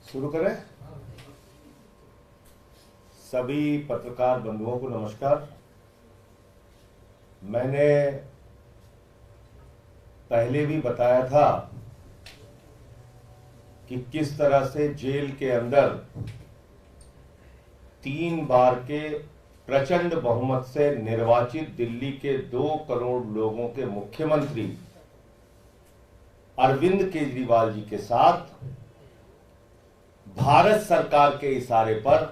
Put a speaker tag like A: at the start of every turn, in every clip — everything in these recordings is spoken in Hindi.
A: शुरू करें। सभी पत्रकार बंधुओं को नमस्कार। मैंने पहले भी बताया था कि किस तरह से जेल के अंदर 3 बार के प्रचंड बहुमत से निर्वाचित दिल्ली के 2 करोड़ लोगों के मुख्यमंत्री अरविंद केजरीवाल जी के साथ भारत सरकार के इशारे पर,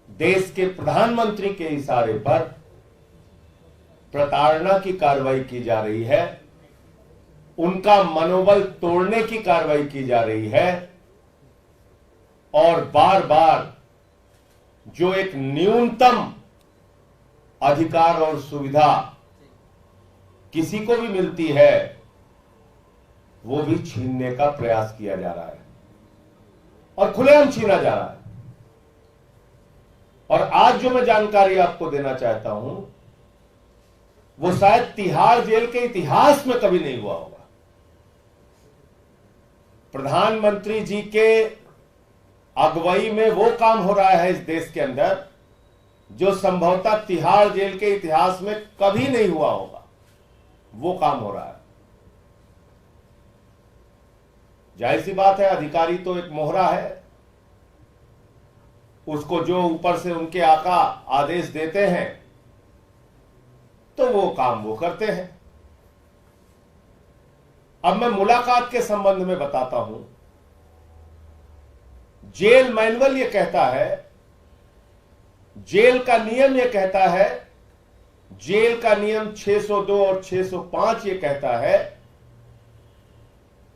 A: देश के प्रधानमंत्री के इशारे पर प्रताड़ना की कार्रवाई की जा रही है, उनका मनोबल तोड़ने की कार्रवाई की जा रही है और बार बार जो एक न्यूनतम अधिकार और सुविधा किसी को भी मिलती है वो भी छीनने का प्रयास किया जा रहा है और खुलेआम छीना जा रहा है। और आज जो मैं जानकारी आपको देना चाहता हूं वो शायद तिहाड़ जेल के इतिहास में कभी नहीं हुआ होगा। प्रधानमंत्री जी के अगुवाई में वो काम हो रहा है इस देश के अंदर जो संभवतः तिहाड़ जेल के इतिहास में कभी नहीं हुआ होगा। वो काम हो रहा है। जाहिर सी बात है, अधिकारी तो एक मोहरा है, उसको जो ऊपर से उनके आका आदेश देते हैं तो वो काम वो करते हैं। अब मैं मुलाकात के संबंध में बताता हूं। जेल मैनुअल ये कहता है, जेल का नियम ये कहता है, जेल का नियम 602 और 605 ये कहता है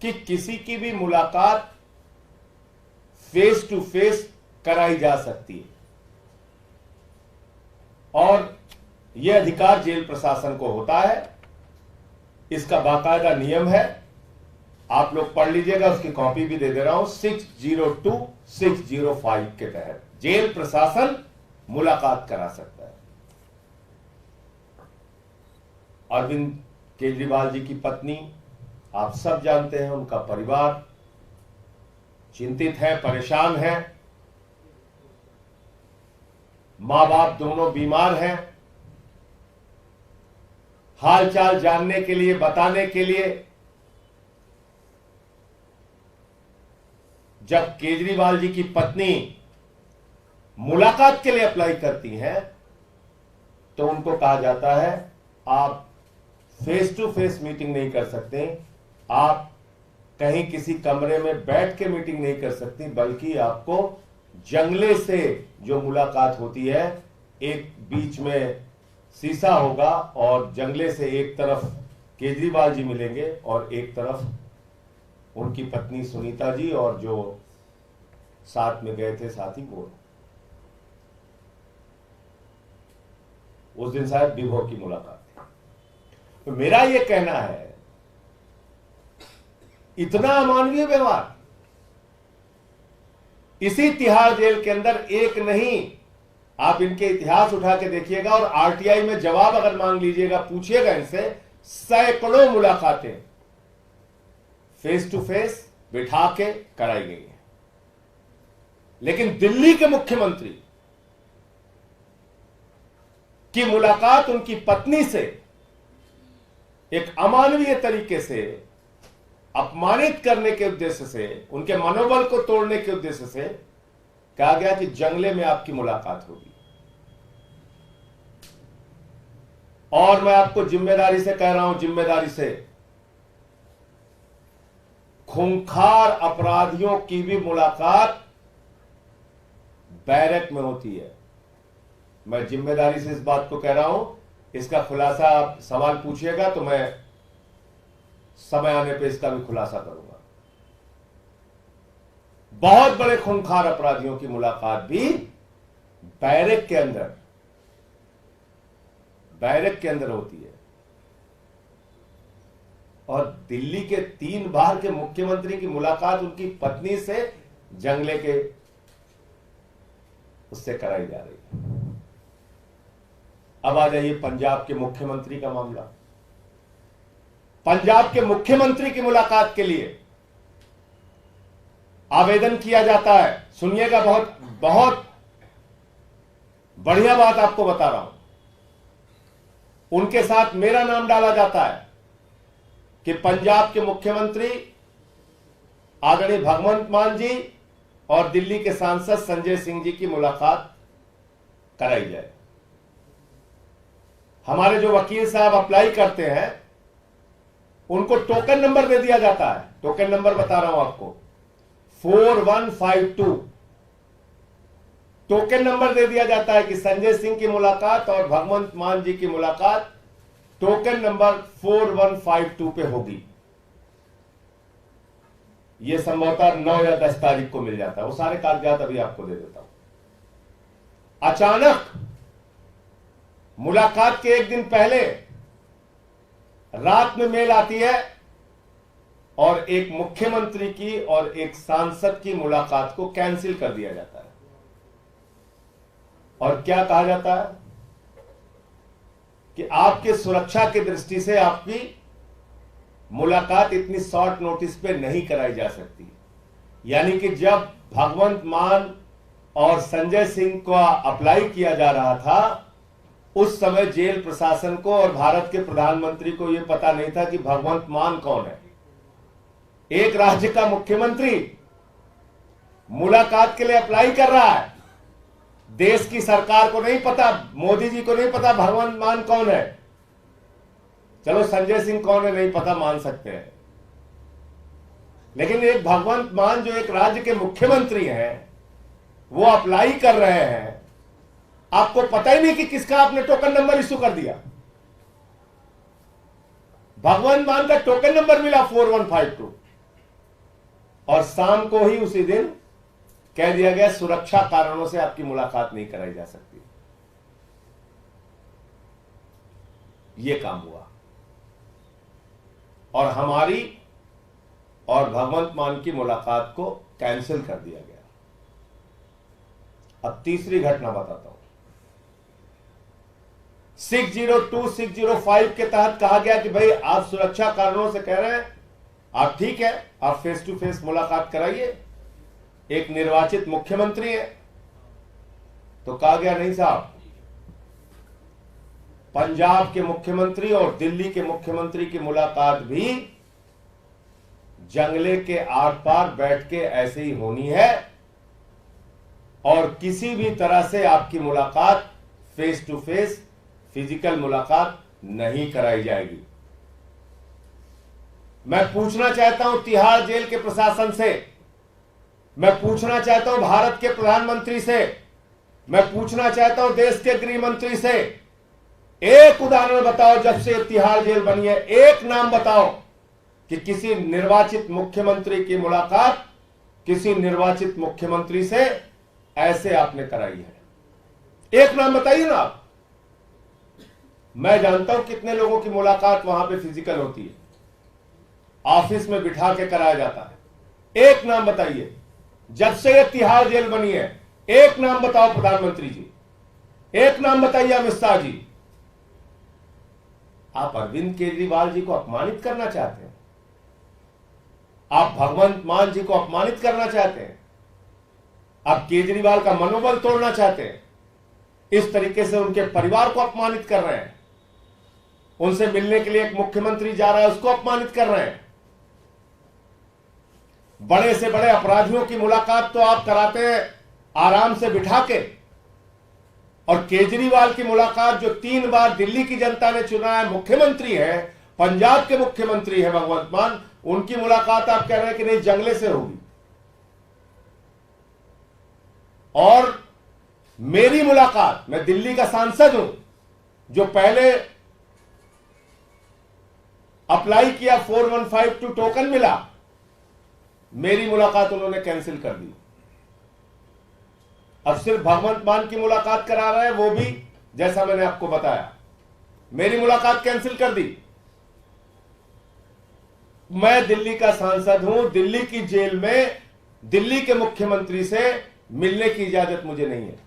A: कि किसी की भी मुलाकात फेस टू फेस कराई जा सकती है और यह अधिकार जेल प्रशासन को होता है। इसका बाकायदा नियम है, आप लोग पढ़ लीजिएगा, उसकी कॉपी भी दे दे रहा हूं। 602, 605 के तहत जेल प्रशासन मुलाकात करा सकता है। अरविंद केजरीवाल जी की पत्नी आप सब जानते हैं, उनका परिवार चिंतित है, परेशान है, मां बाप दोनों बीमार हैं। हालचाल जानने के लिए, बताने के लिए जब केजरीवाल जी की पत्नी मुलाकात के लिए अप्लाई करती हैं तो उनको कहा जाता है आप फेस टू फेस मीटिंग नहीं कर सकते, आप कहीं किसी कमरे में बैठ के मीटिंग नहीं कर सकती, बल्कि आपको जंगले से जो मुलाकात होती है, एक बीच में शीशा होगा और जंगले से एक तरफ केजरीवाल जी मिलेंगे और एक तरफ उनकी पत्नी सुनीता जी और जो साथ में गए थे साथी वो। उस दिन शायद विभो की मुलाकात थी। तो मेरा यह कहना है, इतना अमानवीय व्यवहार इसी तिहाड़ जेल के अंदर एक नहीं, आप इनके इतिहास उठा के देखिएगा और आरटीआई में जवाब अगर मांग लीजिएगा, पूछिएगा इनसे, सैकड़ों मुलाकातें फेस टू फेस बिठा के कराई गई हैं। लेकिन दिल्ली के मुख्यमंत्री की मुलाकात उनकी पत्नी से एक अमानवीय तरीके से, अपमानित करने के उद्देश्य से, उनके मनोबल को तोड़ने के उद्देश्य से कहा गया कि जंगले में आपकी मुलाकात होगी। और मैं आपको जिम्मेदारी से कह रहा हूं, जिम्मेदारी से, खूंखार अपराधियों की भी मुलाकात बैरक में होती है। मैं जिम्मेदारी से इस बात को कह रहा हूं। इसका खुलासा आप सवाल पूछिएगा तो मैं समय आने पे इसका भी खुलासा करूंगा। बहुत बड़े खूंखार अपराधियों की मुलाकात भी बैरक के अंदर होती है। और दिल्ली के 3 बार के मुख्यमंत्री की मुलाकात उनकी पत्नी से जंगले के उससे कराई जा रही है। अब आ जाइए पंजाब के मुख्यमंत्री का मामला। पंजाब के मुख्यमंत्री की मुलाकात के लिए आवेदन किया जाता है। सुनिएगा, बहुत बहुत बढ़िया बात आपको बता रहा हूं। उनके साथ मेरा नाम डाला जाता है कि पंजाब के मुख्यमंत्री आदरणीय भगवंत मान जी और दिल्ली के सांसद संजय सिंह जी की मुलाकात कराई जाए। हमारे जो वकील साहब अप्लाई करते हैं उनको टोकन नंबर दे दिया जाता है। टोकन नंबर बता रहा हूं आपको, 4152 टोकन नंबर दे दिया जाता है कि संजय सिंह की मुलाकात और भगवंत मान जी की मुलाकात टोकन नंबर 4152 पे होगी। यह संभवतः 9 या 10 तारीख को मिल जाता है। वो सारे कागजात अभी आपको दे देता हूं। अचानक मुलाकात के एक दिन पहले रात में मेल आती है और एक मुख्यमंत्री की और एक सांसद की मुलाकात को कैंसिल कर दिया जाता है। और क्या कहा जाता है कि आपके सुरक्षा की दृष्टि से आपकी मुलाकात इतनी शॉर्ट नोटिस पे नहीं कराई जा सकती। यानी कि जब भगवंत मान और संजय सिंह को अप्लाई किया जा रहा था उस समय जेल प्रशासन को और भारत के प्रधानमंत्री को यह पता नहीं था कि भगवंत मान कौन है। एक राज्य का मुख्यमंत्री मुलाकात के लिए अप्लाई कर रहा है। देश की सरकार को नहीं पता, मोदी जी को नहीं पता भगवंत मान कौन है। चलो संजय सिंह कौन है नहीं पता, मान सकते हैं, लेकिन एक भगवंत मान जो एक राज्य के मुख्यमंत्री हैं वो अप्लाई कर रहे हैं। आपको पता ही नहीं कि किसका आपने टोकन नंबर इश्यू कर दिया। भगवंत मान का टोकन नंबर मिला 4152 और शाम को ही उसी दिन कह दिया गया सुरक्षा कारणों से आपकी मुलाकात नहीं कराई जा सकती। यह काम हुआ और हमारी और भगवंत मान की मुलाकात को कैंसिल कर दिया गया। अब तीसरी घटना बताता हूं। 602, 605 के तहत कहा गया कि भाई आप सुरक्षा कारणों से कह रहे हैं, आप ठीक है, आप फेस टू फेस मुलाकात कराइए, एक निर्वाचित मुख्यमंत्री है। तो कहा गया नहीं साहब, पंजाब के मुख्यमंत्री और दिल्ली के मुख्यमंत्री की मुलाकात भी जंगले के आर पार बैठ के ऐसे ही होनी है और किसी भी तरह से आपकी मुलाकात फेस टू फेस फिजिकल मुलाकात नहीं कराई जाएगी। मैं पूछना चाहता हूं तिहाड़ जेल के प्रशासन से, मैं पूछना चाहता हूं भारत के प्रधानमंत्री से, मैं पूछना चाहता हूं देश के गृह मंत्री से, एक उदाहरण बताओ जब से तिहाड़ जेल बनी है, एक नाम बताओ कि किसी निर्वाचित मुख्यमंत्री की मुलाकात किसी निर्वाचित मुख्यमंत्री से ऐसे आपने कराई है। एक नाम बताइए ना आप। मैं जानता हूं कितने लोगों की मुलाकात वहां पे फिजिकल होती है, ऑफिस में बिठा के कराया जाता है। एक नाम बताइए जब से ये तिहाड़ जेल बनी है, एक नाम बताओ प्रधानमंत्री जी, एक नाम बताइए अमित शाह जी। आप अरविंद केजरीवाल जी को अपमानित करना चाहते हैं, आप भगवंत मान जी को अपमानित करना चाहते हैं, आप केजरीवाल का मनोबल तोड़ना चाहते हैं, इस तरीके से उनके परिवार को अपमानित कर रहे हैं। उनसे मिलने के लिए एक मुख्यमंत्री जा रहा है उसको अपमानित कर रहे हैं। बड़े से बड़े अपराधियों की मुलाकात तो आप कराते हैं आराम से बिठा के, और केजरीवाल की मुलाकात जो 3 बार दिल्ली की जनता ने चुना है, मुख्यमंत्री है, पंजाब के मुख्यमंत्री है भगवंत मान, उनकी मुलाकात आप कह रहे हैं कि नहीं जंगले से होगी। और मेरी मुलाकात, मैं दिल्ली का सांसद हूं जो पहले अप्लाई किया 4152 टोकन मिला, मेरी मुलाकात उन्होंने कैंसिल कर दी। अब सिर्फ भगवंत मान की मुलाकात करा रहे हैं, वो भी जैसा मैंने आपको बताया मेरी मुलाकात कैंसिल कर दी। मैं दिल्ली का सांसद हूं, दिल्ली की जेल में दिल्ली के मुख्यमंत्री से मिलने की इजाजत मुझे नहीं है।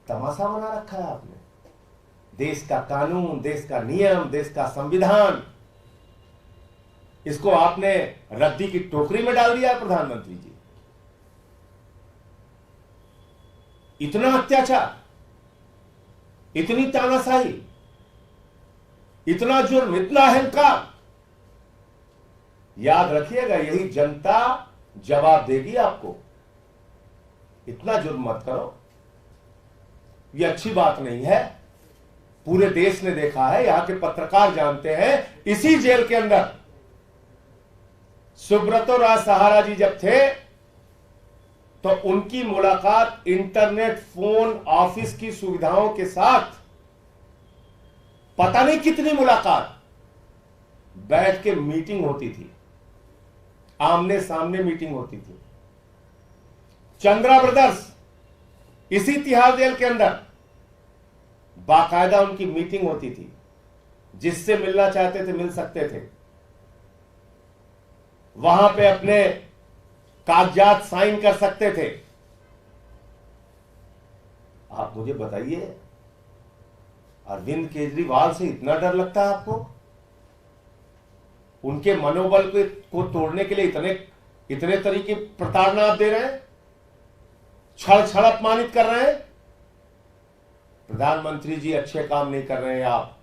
A: तमाशा बना रखा है आपने। देश का कानून, देश का नियम, देश का संविधान, इसको आपने रद्दी की टोकरी में डाल दिया प्रधानमंत्री जी। इतना अत्याचार, इतनी तानाशाही, इतना जुर्म, इतना अहंकार। याद रखिएगा, यही जनता जवाब देगी आपको। इतना जुर्म मत करो, ये अच्छी बात नहीं है। पूरे देश ने देखा है, यहां के पत्रकार जानते हैं, इसी जेल के अंदर सुब्रतो राय सहारा जी जब थे तो उनकी मुलाकात इंटरनेट, फोन, ऑफिस की सुविधाओं के साथ, पता नहीं कितनी मुलाकात, बैठ के मीटिंग होती थी, आमने सामने मीटिंग होती थी। चंद्रा ब्रदर्स इसी तिहाड़ जेल के अंदर बाकायदा उनकी मीटिंग होती थी, जिससे मिलना चाहते थे मिल सकते थे। वहां पे अपने कागजात साइन कर सकते थे। आप मुझे बताइए, अरविंद केजरीवाल से इतना डर लगता है आपको? उनके मनोबल को तोड़ने के लिए इतने तरीके प्रताड़ना आप दे रहे हैं, छड़ छड़ अपमानित कर रहे हैं। प्रधानमंत्री जी, अच्छे काम नहीं कर रहे हैं आप।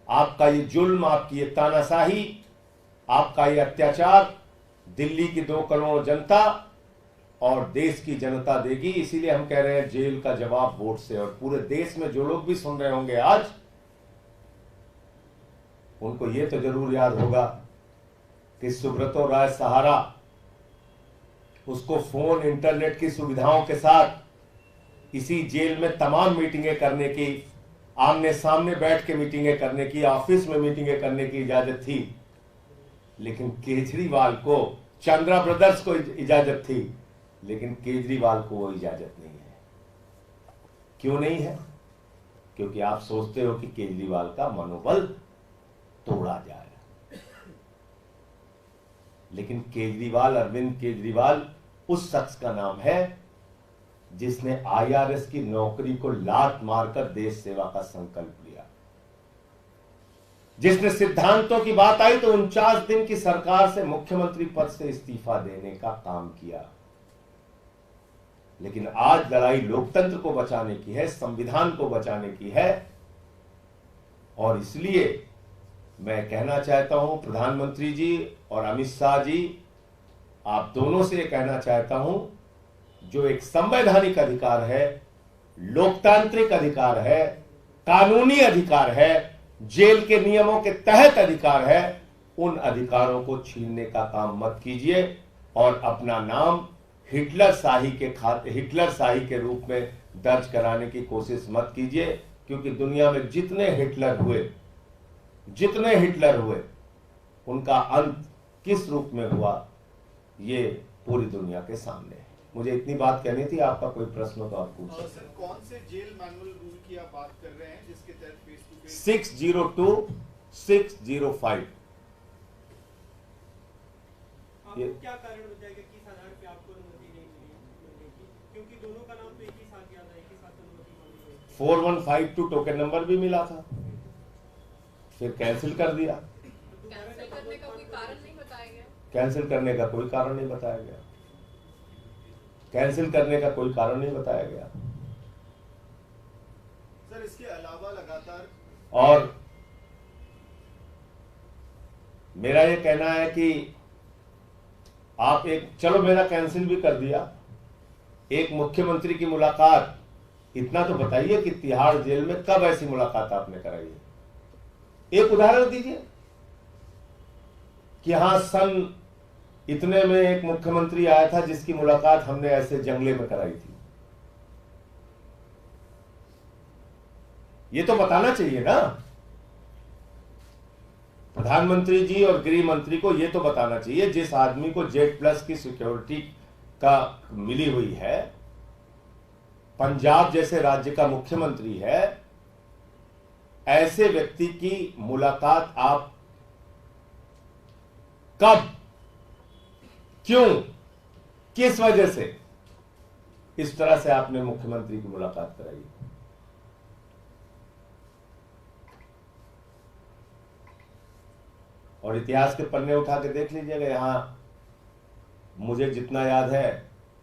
A: आपका ये जुल्म, आपकी ये तानाशाही, आपका ये अत्याचार दिल्ली की 2 करोड़ जनता और देश की जनता देगी। इसीलिए हम कह रहे हैं जेल का जवाब वोट से। और पूरे देश में जो लोग भी सुन रहे होंगे आज, उनको ये तो जरूर याद होगा कि सुब्रतो राय सहारा, उसको फोन, इंटरनेट की सुविधाओं के साथ इसी जेल में तमाम मीटिंगें करने की, आमने सामने बैठ के मीटिंगें करने की, ऑफिस में मीटिंगें करने की इजाजत थी। लेकिन केजरीवाल को, चंद्रा ब्रदर्स को इजाजत थी, लेकिन केजरीवाल को वो इजाजत नहीं है। क्यों नहीं है? क्योंकि आप सोचते हो कि केजरीवाल का मनोबल तोड़ा जाए। लेकिन केजरीवाल, अरविंद केजरीवाल उस शख्स का नाम है जिसने IRS की नौकरी को लात मारकर देश सेवा का संकल्प लिया, जिसने सिद्धांतों की बात आई तो 49 दिन की सरकार से मुख्यमंत्री पद से इस्तीफा देने का काम किया। लेकिन आज लड़ाई लोकतंत्र को बचाने की है, संविधान को बचाने की है। और इसलिए मैं कहना चाहता हूं प्रधानमंत्री जी और अमित शाह जी, आप दोनों से कहना चाहता हूं, जो एक संवैधानिक अधिकार है, लोकतांत्रिक अधिकार है, कानूनी अधिकार है, जेल के नियमों के तहत अधिकार है, उन अधिकारों को छीनने का काम मत कीजिए और अपना नाम हिटलर शाही के रूप में दर्ज कराने की कोशिश मत कीजिए। क्योंकि दुनिया में जितने हिटलर हुए उनका अंत किस रूप में हुआ, ये पूरी दुनिया के सामने है। मुझे इतनी बात कहनी थी। आपका कोई प्रश्न हो तो आप पूछ सकते हैं।
B: कौन से जेल मैनुअल रूल की आप बात कर रहे हैं जिसके तहत फेस टू फेस?
A: 602, 605।
C: क्या कारण बताएगा कि किस आधार पे आपको अनुमति नहीं मिली? क्योंकि दोनों का नाम तो एक ही साथ याद है, एक ही साथ अनुमति मांगी गई।
A: 4152 टोकन नंबर भी मिला था, फिर कैंसिल कर दिया।
D: कैंसिल करने का कोई कारण नहीं बताया गया।
A: कैंसिल करने का कोई कारण नहीं बताया गया। कैंसिल करने का कोई कारण नहीं बताया गया।
B: सर, इसके अलावा लगातार,
A: और मेरा ये कहना है कि आप चलो मेरा कैंसिल भी कर दिया, एक मुख्यमंत्री की मुलाकात, इतना तो बताइए कि तिहाड़ जेल में कब ऐसी मुलाकात आपने कराई है? एक उदाहरण दीजिए कि हां, सन इतने में एक मुख्यमंत्री आया था जिसकी मुलाकात हमने ऐसे जंगले में कराई थी। ये तो बताना चाहिए ना। प्रधानमंत्री जी और गृह मंत्री को ये तो बताना चाहिए, जिस आदमी को Z+ की सिक्योरिटी का मिली हुई है, पंजाब जैसे राज्य का मुख्यमंत्री है, ऐसे व्यक्ति की मुलाकात आप कब, क्यों, किस वजह से इस तरह से आपने मुख्यमंत्री की मुलाकात कराई? और इतिहास के पन्ने उठा के देख लीजिएगा। यहाँ मुझे जितना याद है,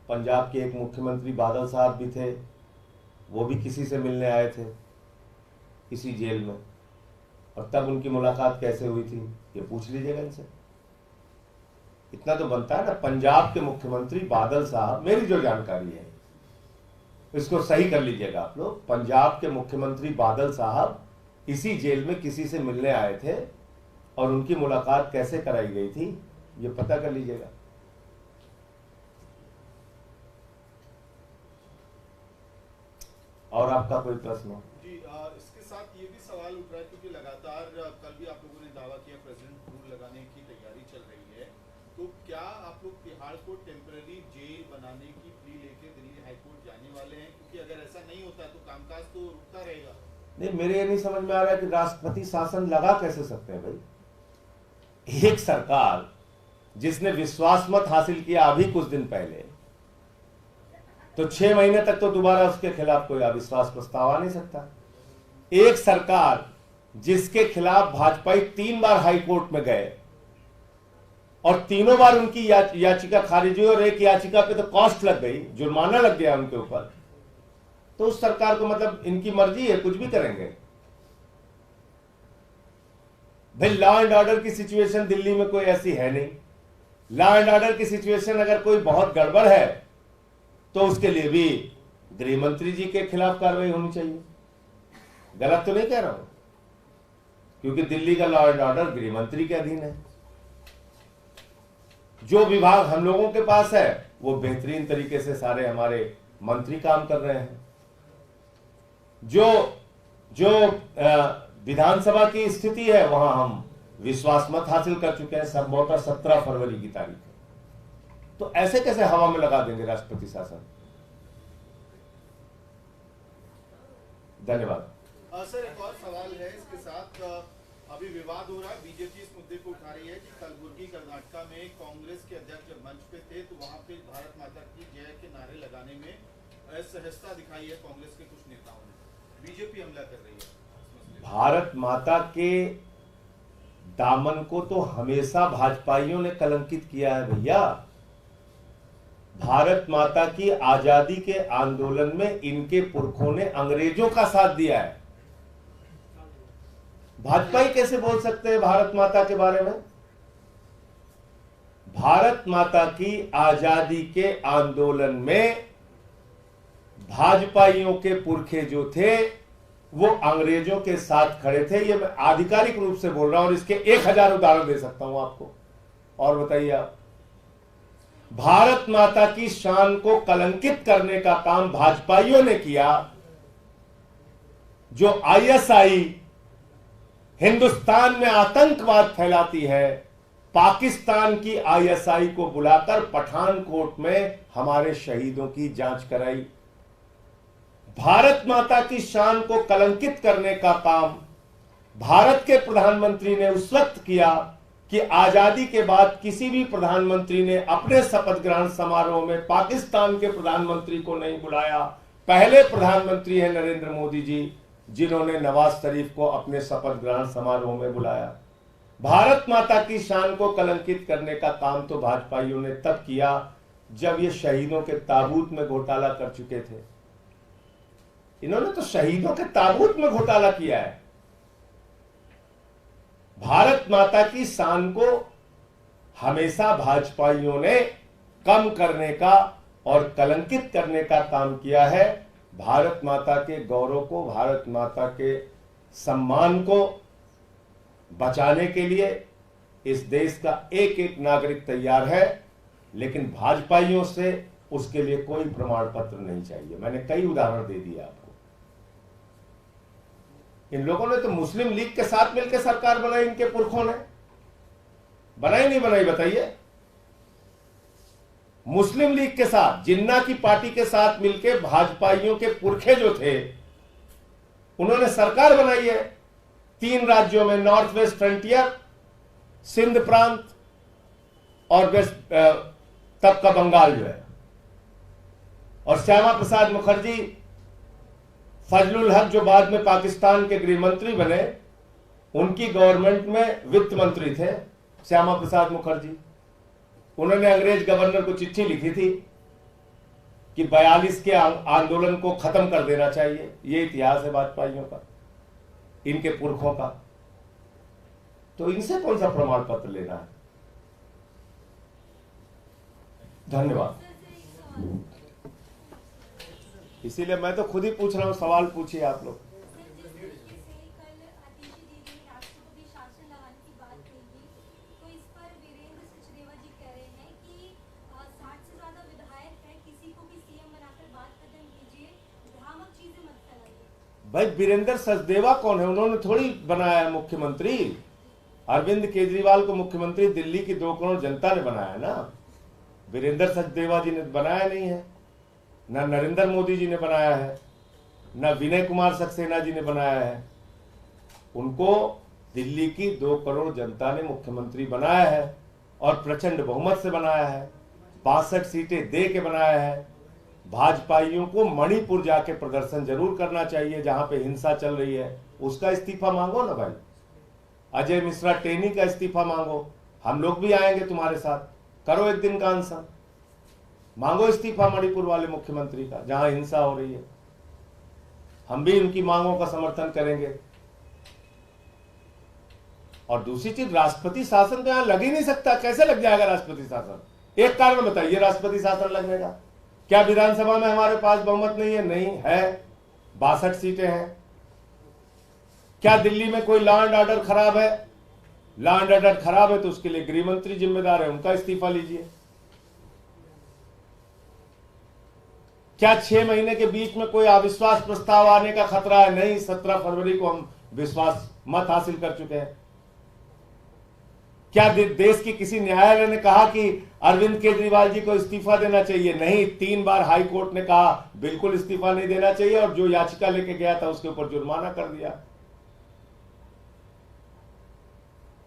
A: पंजाब के एक मुख्यमंत्री बादल साहब भी थे, वो भी किसी से मिलने आए थे इसी जेल में, और तब उनकी मुलाकात कैसे हुई थी ये पूछ लीजिएगा इनसे। इतना तो बनता है ना। पंजाब के मुख्यमंत्री बादल साहब, मेरी जो जानकारी है, इसको सही कर लीजिएगा आप लोग, पंजाब के मुख्यमंत्री बादल साहब इसी जेल में किसी से मिलने आए थे, और उनकी मुलाकात कैसे कराई गई थी ये पता कर लीजिएगा। और आपका कोई प्रश्न हो?
B: जी, इसके साथ ये भी सवाल उठ रहा है क्योंकि लगातार कल भी आप लोगों ने दावा किया प्रेसिडेंट रूल लगाने की तैयारी चल रही है, तो क्या आप लोग तिहाड़ को टेम्पररी जेल बनाने की प्ली लेके दिल्ली हाईकोर्ट जाने वाले हैं? क्योंकि अगर ऐसा नहीं होता तो कामकाज तो रुकता रहेगा।
A: नहीं, मेरे ये नहीं समझ में आ रहा है कि राष्ट्रपति शासन लगा कैसे सकते हैं भाई। एक सरकार जिसने विश्वास मत हासिल किया अभी कुछ दिन पहले, तो 6 महीने तक तो दोबारा उसके खिलाफ कोई अविश्वास प्रस्ताव आ नहीं सकता। एक सरकार जिसके खिलाफ भाजपाई 3 बार हाईकोर्ट में गए और तीनों बार उनकी याचिका खारिज हुई, और एक याचिका पे तो कॉस्ट लग गई, जुर्माना लग गया उनके ऊपर, तो उस सरकार को मतलब इनकी मर्जी है, कुछ भी करेंगे भाई। लॉ एंड ऑर्डर की सिचुएशन दिल्ली में कोई ऐसी है नहीं। लॉ एंड ऑर्डर की सिचुएशन अगर कोई बहुत गड़बड़ है तो उसके लिए भी गृह मंत्री जी के खिलाफ कार्रवाई होनी चाहिए। गलत तो नहीं कह रहा हूं, क्योंकि दिल्ली का लॉ एंड ऑर्डर गृह मंत्री के अधीन है। जो विभाग हम लोगों के पास है वो बेहतरीन तरीके से सारे हमारे मंत्री काम कर रहे हैं। जो विधानसभा की स्थिति है वहां हम विश्वास मत हासिल कर चुके हैं, संभवतः 17 फरवरी की तारीख है। तो ऐसे कैसे हवा में लगा देंगे राष्ट्रपति शासन? धन्यवाद।
B: सर, एक और सवाल है इसके साथ। अभी विवाद हो रहा है, बीजेपी इस मुद्दे को उठा रही है कि कलबुर्गी कर्नाटका में कांग्रेस के अध्यक्ष जब मंच पे थे तो वहां पे भारत माता की जय के नारे लगाने में असहजता दिखाई है कांग्रेस के कुछ नेताओं ने। बीजेपी हमला कर रही है।
A: भारत माता के दामन को तो हमेशा भाजपाइयों ने कलंकित किया है भैया। भारत माता की आजादी के आंदोलन में इनके पुरखों ने अंग्रेजों का साथ दिया है। भाजपाई कैसे बोल सकते हैं भारत माता के बारे में? भारत माता की आजादी के आंदोलन में भाजपाइयों के पुरखे जो थे वो अंग्रेजों के साथ खड़े थे। ये मैं आधिकारिक रूप से बोल रहा हूं और इसके 1000 उदाहरण दे सकता हूं आपको। और बताइए आप, भारत माता की शान को कलंकित करने का काम भाजपाइयों ने किया। जो आईएसआई हिंदुस्तान में आतंकवाद फैलाती है, पाकिस्तान की आईएसआई को बुलाकर पठानकोट में हमारे शहीदों की जांच कराई। भारत माता की शान को कलंकित करने का काम भारत के प्रधानमंत्री ने उस वक्त किया कि आजादी के बाद किसी भी प्रधानमंत्री ने अपने शपथ ग्रहण समारोह में पाकिस्तान के प्रधानमंत्री को नहीं बुलाया। पहले प्रधानमंत्री हैं नरेंद्र मोदी जी, जिन्होंने नवाज शरीफ को अपने शपथ ग्रहण समारोह में बुलाया। भारत माता की शान को कलंकित करने का काम तो भाजपाइयों ने तब किया जब ये शहीदों के ताबूत में घोटाला कर चुके थे। इन्होंने तो शहीदों के ताबूत में घोटाला किया है। भारत माता की शान को हमेशा भाजपाइयों ने कम करने का और कलंकित करने का काम किया है। भारत माता के गौरव को, भारत माता के सम्मान को बचाने के लिए इस देश का एक एक नागरिक तैयार है, लेकिन भाजपाइयों से उसके लिए कोई प्रमाण पत्र नहीं चाहिए। मैंने कई उदाहरण दे दिए आपको। इन लोगों ने तो मुस्लिम लीग के साथ मिलकर सरकार बनाई, इनके पुरखों ने बनाई नहीं बनाई बताइए? मुस्लिम लीग के साथ, जिन्ना की पार्टी के साथ मिलकर भाजपाइयों के पुरखे जो थे उन्होंने सरकार बनाई है 3 राज्यों में, नॉर्थ वेस्ट फ्रंटियर, सिंध प्रांत और वेस्ट तब का बंगाल जो है। और श्यामा प्रसाद मुखर्जी, फजलुल हक जो बाद में पाकिस्तान के गृह मंत्री बने, उनकी गवर्नमेंट में वित्त मंत्री थे। श्यामा प्रसाद मुखर्जी। उन्होंने अंग्रेज गवर्नर को चिट्ठी लिखी थी कि 42 के आंदोलन को खत्म कर देना चाहिए। ये इतिहास है वाजपेयियों का, इनके पुरखों का। तो इनसे कौन सा प्रमाण पत्र लेना है? धन्यवाद। इसीलिए मैं तो खुद ही पूछ रहा हूं, सवाल पूछिए आप लोग। भाई वीरेंद्र सचदेवा कौन है? उन्होंने थोड़ी बनाया है मुख्यमंत्री। अरविंद केजरीवाल को मुख्यमंत्री दिल्ली की 2 करोड़ जनता ने बनाया ना, वीरेंद्र सचदेवा जी ने बनाया नहीं है, ना नरेंद्र मोदी जी ने बनाया है, ना विनय कुमार सक्सेना जी ने बनाया है। उनको दिल्ली की 2 करोड़ जनता ने मुख्यमंत्री बनाया है और प्रचंड बहुमत से बनाया है। 62 सीटें दे के बनाया है। भाजपाइयों को मणिपुर जाके प्रदर्शन जरूर करना चाहिए, जहां पे हिंसा चल रही है। उसका इस्तीफा मांगो ना भाई। अजय मिश्रा टेनी का इस्तीफा मांगो, हम लोग भी आएंगे तुम्हारे साथ। करो एक दिन का अनशन, मांगो इस्तीफा मणिपुर वाले मुख्यमंत्री का, जहां हिंसा हो रही है। हम भी उनकी मांगों का समर्थन करेंगे। और दूसरी चीज, राष्ट्रपति शासन तो यहां लग ही नहीं सकता। कैसे लग जाएगा राष्ट्रपति शासन? एक कारण बताइए राष्ट्रपति शासन लगने का। क्या विधानसभा में हमारे पास बहुमत नहीं है? नहीं है, 62 सीटें हैं। क्या दिल्ली में कोई लॉ एंड ऑर्डर खराब है? लॉ एंड ऑर्डर खराब है तो उसके लिए गृह मंत्री जिम्मेदार है, उनका इस्तीफा लीजिए। क्या 6 महीने के बीच में कोई अविश्वास प्रस्ताव आने का खतरा है? नहीं, 17 फरवरी को हम विश्वास मत हासिल कर चुके हैं। क्या देश की किसी न्यायालय ने कहा कि अरविंद केजरीवाल जी को इस्तीफा देना चाहिए? नहीं, 3 बार हाई कोर्ट ने कहा बिल्कुल इस्तीफा नहीं देना चाहिए, और जो याचिका लेके गया था उसके ऊपर जुर्माना कर दिया।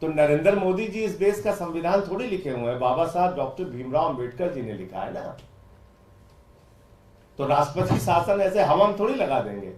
A: तो नरेंद्र मोदी जी इस देश का संविधान थोड़ी लिखे हुए हैं, बाबा साहब डॉक्टर भीमराव अंबेडकर जी ने लिखा है ना। तो राष्ट्रपति शासन ऐसे हवा में थोड़ी लगा देंगे।